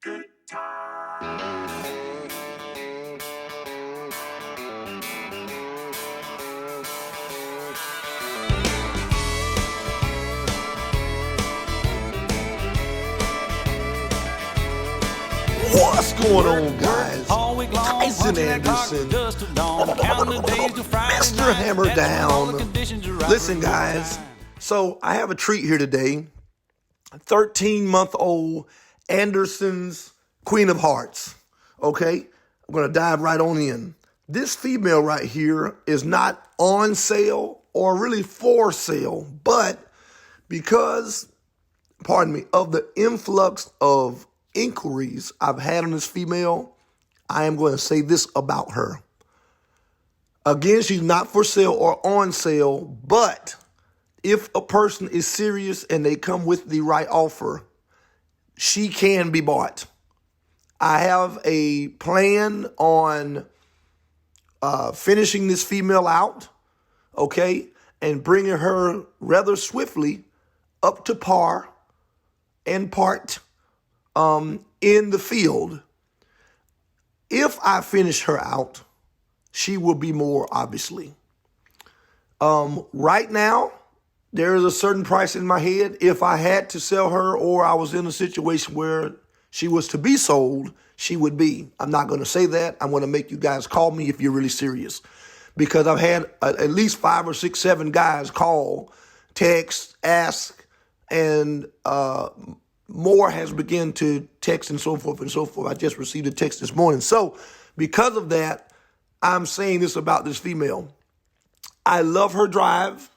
Good time. What's going on, guys? Tyson Anderson, Mr. Hammer Down. Listen, guys, so I have a treat here today. 13-month-old Anderson's Queen of Hearts. Okay, I'm going to dive right on in. This female right here is not on sale or really for sale, but because, pardon me, of the influx of inquiries I've had on this female, I am going to say this about her. Again, she's not for sale or on sale, but if a person is serious and they come with the right offer, she can be bought. I have a plan on finishing this female out, okay, and bringing her rather swiftly up to par and part in the field. If I finish her out, she will be more, obviously. Right now, there is a certain price in my head. If I had to sell her or I was in a situation where she was to be sold, she would be. I'm not going to say that. I'm going to make you guys call me if you're really serious. Because I've had at least 5 or 6, 7 guys call, text, ask, and more has begun to text and so forth and so forth. I just received a text this morning. So because of that, I'm saying this about this female. I love her drive.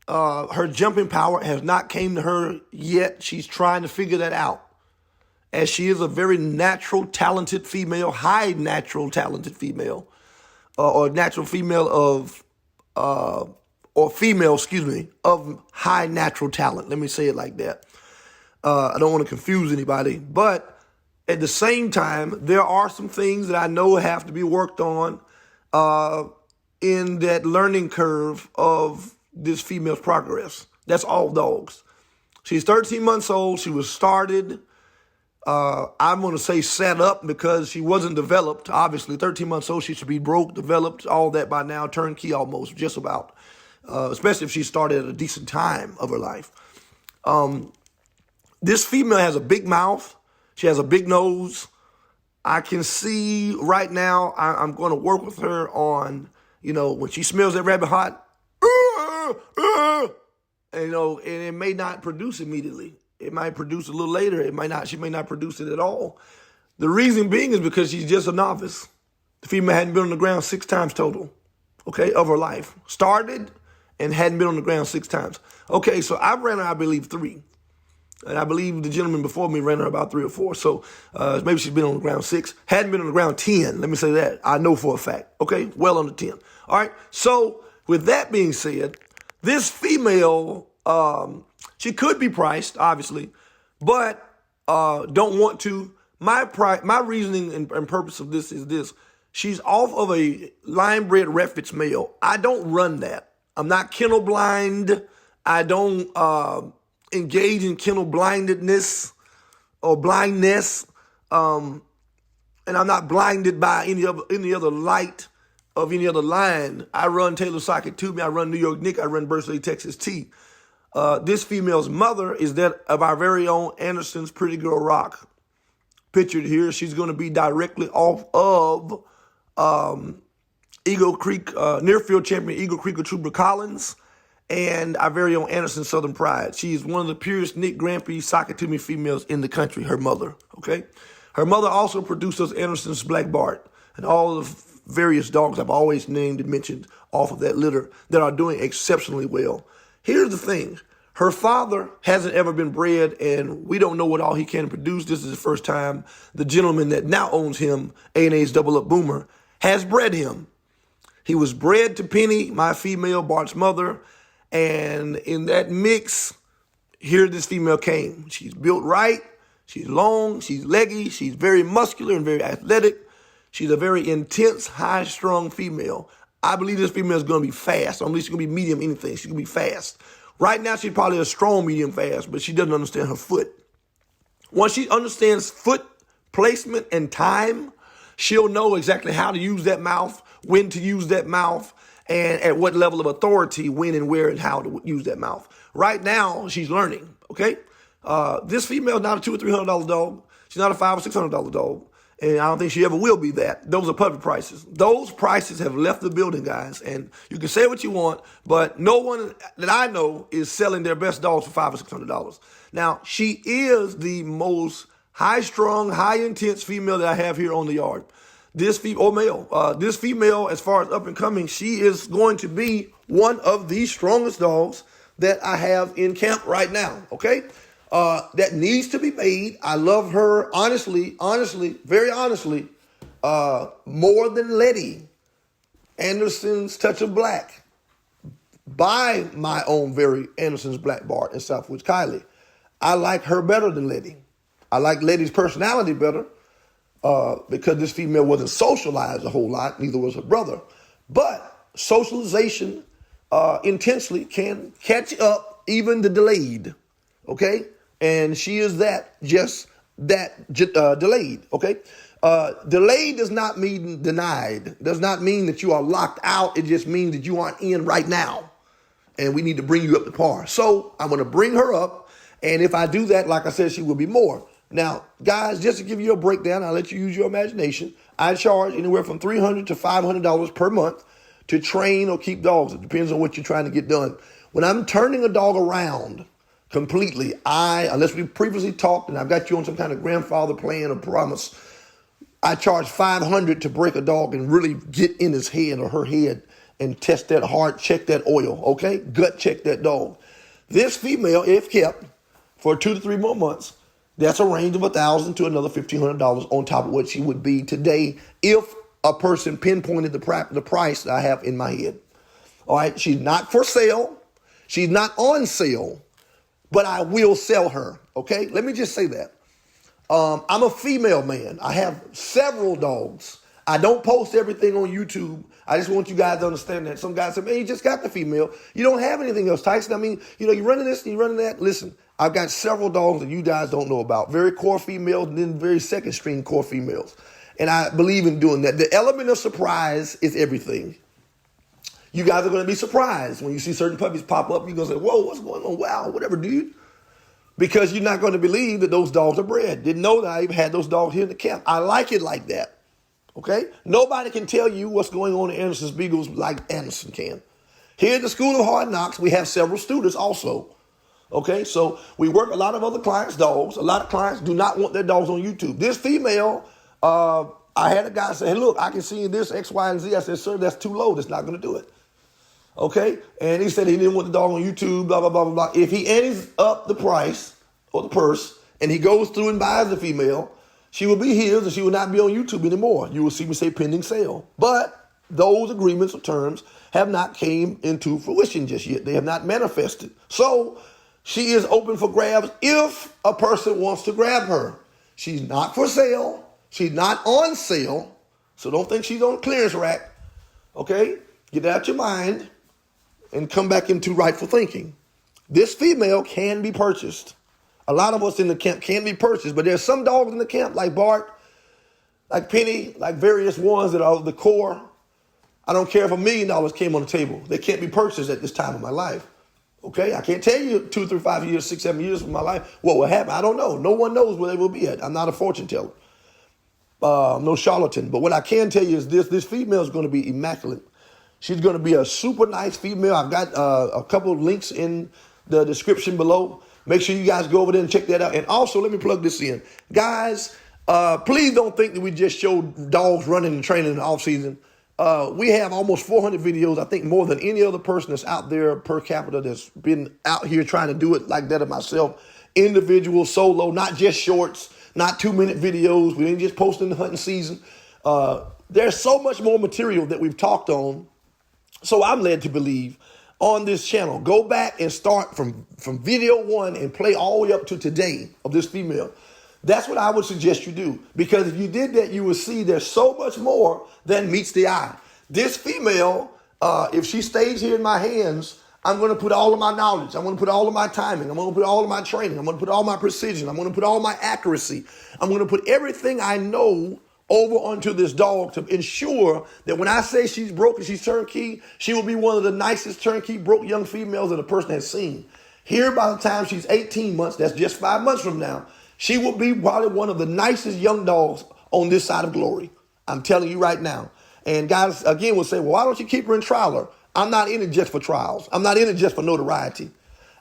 Her jumping power has not came to her yet. She's trying to figure that out. As she is a very natural, talented female, high natural, talented female, or natural female of, or female, of high natural talent. Let me say it like that. I don't want to confuse anybody, but at the same time, there are some things that I know have to be worked on in that learning curve of this female's progress. That's all dogs. She's 13 months old. She was started, I'm going to say set up because she wasn't developed. Obviously, 13 months old, she should be broke, developed, all that by now, turnkey almost, just about, especially if she started at a decent time of her life. This female has a big mouth. She has a big nose. I can see right now I'm going to work with her on, when she smells that rabbit hot, and, and it may not produce immediately. It might produce a little later. She may not produce it at all. The reason being is because she's just a novice. The female hadn't been on the ground 6 times total, okay, of her life. Started and hadn't been on the ground 6 times. Okay, so I ran her, I believe, 3. And I believe the gentleman before me ran her about 3 or 4. So maybe she's been on the ground 6. Hadn't been on the ground 10. Let me say that. I know for a fact. Okay? Well under 10. All right? So with that being said, this female, she could be priced, obviously, but don't want to. My reasoning and purpose of this is this. She's off of a line-bred refuge male. I don't run that. I'm not kennel blind. I don't engage in kennel blindedness or blindness, and I'm not blinded by any other light of any other line. I run Taylor Socket Tubing, I run New York Nick, I run Berkeley, Texas T. This female's mother is that of our very own Anderson's Pretty Girl Rock. Pictured here, she's going to be directly off of Eagle Creek, near-field champion Eagle Creek of Trooper Collins, and our very own Anderson Southern Pride. She is one of the purest Nick Grampy socket to me females in the country, her mother, okay? Her mother also produced us Anderson's Black Bart and all the various dogs I've always named and mentioned off of that litter that are doing exceptionally well. Here's the thing. Her father hasn't ever been bred, and we don't know what all he can produce. This is the first time the gentleman that now owns him, A&A's Double Up Boomer, has bred him. He was bred to Penny, my female, Bart's mother, and in that mix, here this female came. She's built right. She's long. She's leggy. She's very muscular and very athletic. She's a very intense, high-strung female. I believe this female is going to be fast. Or at least she's going to be medium anything. She's going to be fast. Right now, she's probably a strong medium fast, but she doesn't understand her foot. Once she understands foot placement and time, she'll know exactly how to use that mouth, when to use that mouth, and at what level of authority, when and where and how to use that mouth. Right now, she's learning, okay? This female is not a $200 or $300 dog. She's not a $500 or $600 dog. And I don't think she ever will be that. Those are puppy prices. Those prices have left the building, guys. And you can say what you want, but no one that I know is selling their best dogs for $500 or $600. Now, she is the most high-strung, high-intense female that I have here on the yard. This female, as far as up and coming, she is going to be one of the strongest dogs that I have in camp right now, okay? That needs to be made. I love her, honestly, very honestly, more than Letty, Anderson's Touch of Black, by my own very Anderson's Black Bart and Southwoods Kylie. I like her better than Letty. I like Letty's personality better because this female wasn't socialized a whole lot, neither was her brother. But socialization intensely can catch up even the delayed, okay? And she is delayed, okay? Delayed does not mean denied. Does not mean that you are locked out. It just means that you aren't in right now. And we need to bring you up to par. So I'm going to bring her up. And if I do that, like I said, she will be more. Now, guys, just to give you a breakdown, I'll let you use your imagination. I charge anywhere from $300 to $500 per month to train or keep dogs. It depends on what you're trying to get done. When I'm turning a dog around completely, unless we previously talked and I've got you on some kind of grandfather plan or promise, I charge $500 to break a dog and really get in his head or her head and test that heart, check that oil, okay? Gut check that dog. This female, if kept for 2 to 3 more months, that's a range of $1,000 to another $1,500 on top of what she would be today if a person pinpointed the price that I have in my head. All right, she's not for sale. She's not on sale. But I will sell her, okay? Let me just say that. I'm a female man. I have several dogs. I don't post everything on YouTube. I just want you guys to understand that. Some guys say, man, you just got the female. You don't have anything else, Tyson. I mean, you're running this and you're running that. Listen, I've got several dogs that you guys don't know about. Very core females and then very second string core females. And I believe in doing that. The element of surprise is everything. You guys are going to be surprised when you see certain puppies pop up. You're going to say, whoa, what's going on? Wow, whatever, dude. Because you're not going to believe that those dogs are bred. Didn't know that I even had those dogs here in the camp. I like it like that, okay? Nobody can tell you what's going on in Anderson's Beagles like Anderson can. Here at the School of Hard Knocks, we have several students also, okay? So we work a lot of other clients' dogs. A lot of clients do not want their dogs on YouTube. This female, I had a guy say, hey, look, I can see this X, Y, and Z. I said, sir, that's too low. That's not going to do it. Okay, and he said he didn't want the dog on YouTube, blah, blah, blah, blah, blah. If he ends up the price or the purse and he goes through and buys the female, she will be his and she will not be on YouTube anymore. You will see me say pending sale. But those agreements or terms have not came into fruition just yet. They have not manifested. So she is open for grabs if a person wants to grab her. She's not for sale. She's not on sale. So don't think she's on a clearance rack. Okay, get that out your mind and come back into rightful thinking. This female can be purchased. A lot of us in the camp can be purchased, but there's some dogs in the camp like Bart, like Penny, like various ones that are the core. I don't care if $1 million came on the table. They can't be purchased at this time of my life. Okay, I can't tell you 2, 3, 5 years, 6, 7 years of my life what will happen. I don't know. No one knows where they will be at. I'm not a fortune teller. No charlatan. But what I can tell you is this female is going to be immaculate. She's going to be a super nice female. I've got a couple of links in the description below. Make sure you guys go over there and check that out. And also, let me plug this in. Guys, please don't think that we just show dogs running and training in the off season. We have almost 400 videos, I think more than any other person that's out there per capita that's been out here trying to do it like that of myself. Individual, solo, not just shorts, not 2-minute videos. We ain't just posting the hunting season. There's so much more material that we've talked on. So I'm led to believe on this channel, go back and start from video 1 and play all the way up to today of this female. That's what I would suggest you do. Because if you did that, you would see there's so much more than meets the eye. This female, if she stays here in my hands, I'm going to put all of my knowledge. I'm going to put all of my timing. I'm going to put all of my training. I'm going to put all my precision. I'm going to put all my accuracy. I'm going to put everything I know over onto this dog to ensure that when I say she's broken, she's turnkey, she will be one of the nicest turnkey broke young females that a person has seen. Here, by the time she's 18 months, that's just 5 months from now, she will be probably one of the nicest young dogs on this side of glory. I'm telling you right now. And guys, again, will say, well, why don't you keep her in trialer? I'm not in it just for trials. I'm not in it just for notoriety.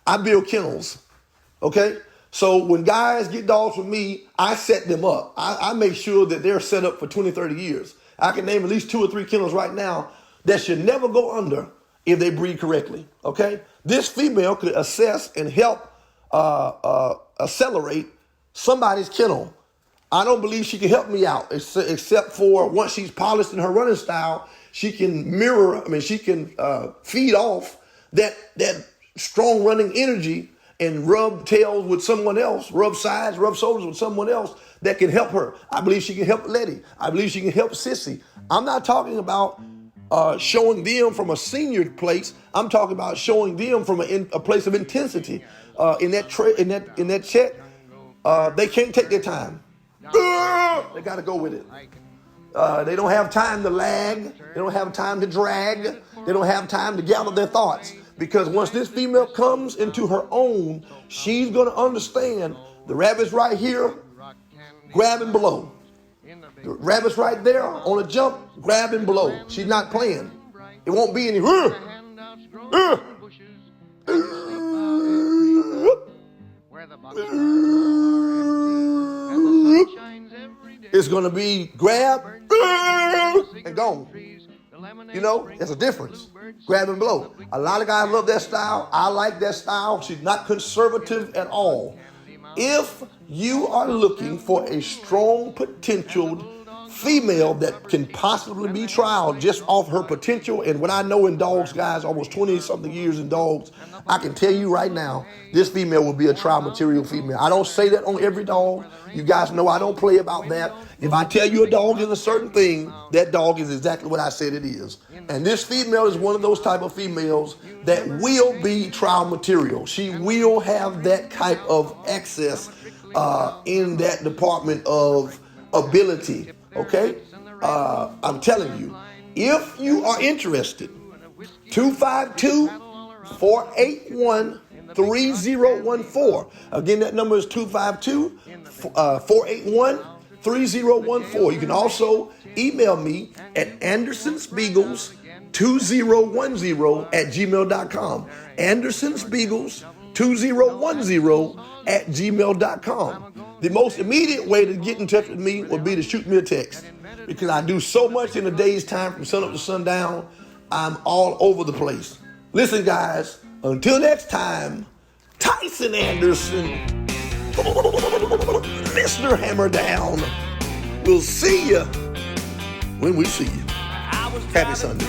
I build kennels, okay? So when guys get dogs from me, I set them up. I make sure that they're set up for 20, 30 years. I can name at least 2 or 3 kennels right now that should never go under if they breed correctly, okay? This female could assess and help accelerate somebody's kennel. I don't believe she can help me out except for once she's polished in her running style, she can feed off that strong running energy and rub tails with someone else, rub sides, rub shoulders with someone else that can help her. I believe she can help Letty. I believe she can help Sissy. I'm not talking about showing them from a senior place. I'm talking about showing them from a place of intensity. In that check, they can't take their time. They got to go with it. They don't have time to lag. They don't have time to drag. They don't have time to gather their thoughts. Because once this female comes into her own, she's going to understand the rabbit's right here, grab and blow. The rabbit's right there on a jump, grab and blow. She's not playing. It won't be any. It's going to be grab and gone. You know, there's a difference. Grab and blow. A lot of guys love that style. I like that style. She's not conservative at all. If you are looking for a strong potential female that can possibly be trialed just off her potential, and what I know in dogs, guys, almost 20-something years in dogs, I can tell you right now, this female will be a trial material female. I don't say that on every dog. You guys know I don't play about that. If I tell you a dog is a certain thing, that dog is exactly what I said it is. And this female is one of those type of females that will be trial material. She will have that type of access in that department of ability. Okay? I'm telling you, if you are interested, 252-481-3014. Again, that number is 252-481-3014. You can also email me at andersonsbeagles2010@gmail.com. andersonsbeagles2010@gmail.com. The most immediate way to get in touch with me would be to shoot me a text, because I do so much in a day's time from sun up to sundown. I'm all over the place. Listen, guys, until next time, Tyson Anderson, Mr. Hammer Down. We'll see you when we see you. Happy Sunday.